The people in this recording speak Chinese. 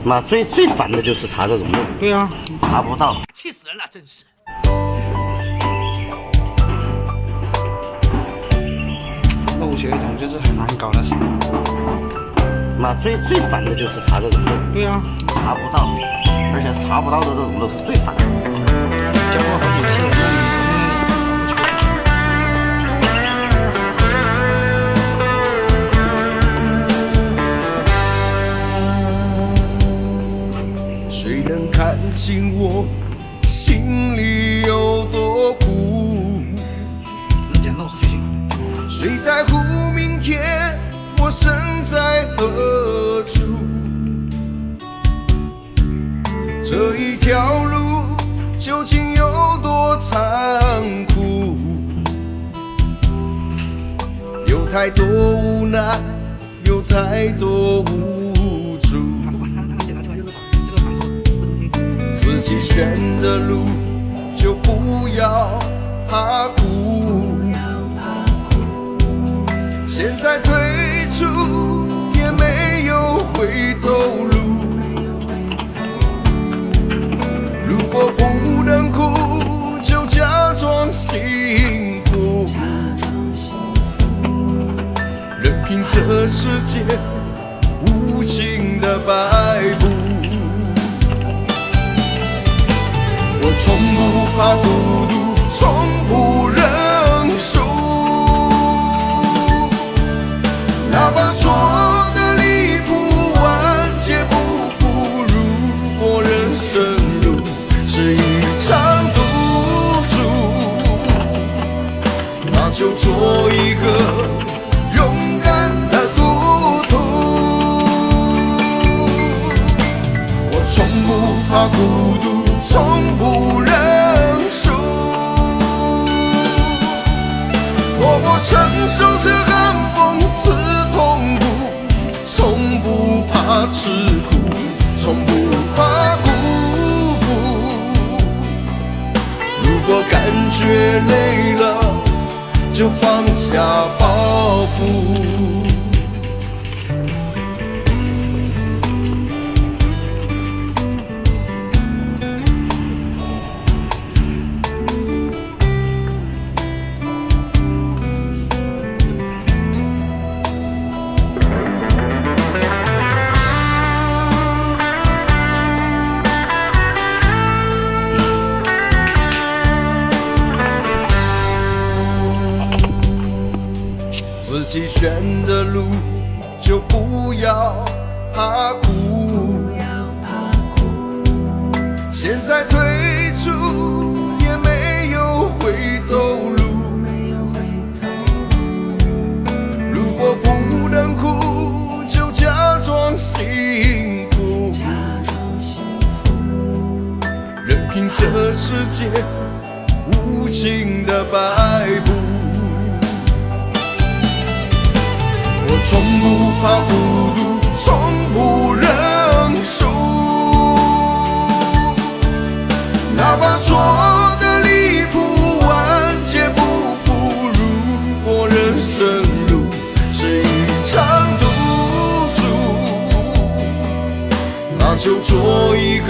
妈最烦的就是查这种的。对啊，查不到，气死人了，真是。漏血这种就是很难搞的事。妈最烦的就是查这种的。对啊，查不到，而且查不到的这种都是最烦的。交过好几次了，谁能看清我心里有多苦？只捡漏水就行。谁在乎明天我身在何处？这一条路究竟有多残酷？有太多无奈，有太多无助。自己选的路就不要怕苦。现在退出也没有回头路。如果不能哭，就假装幸福，任凭这世界无情的摆布。我从不怕孤独，从不认输，哪怕错的离谱，万劫不复。如果人生路是一场赌注，那就做一个勇敢的赌徒。我从不怕孤独，从不认输，默默承受着寒风刺痛骨，从不怕吃苦，从不怕辜负。如果感觉累了，就放下包袱。自己选的路就不要怕苦，现在退出也没有回头路。如果不能哭，就假装幸福，任凭这世界无情的摆布。我从不怕孤独，从不认输，哪怕错的离谱，万劫不复。如果人生路是一场赌注，那就做一个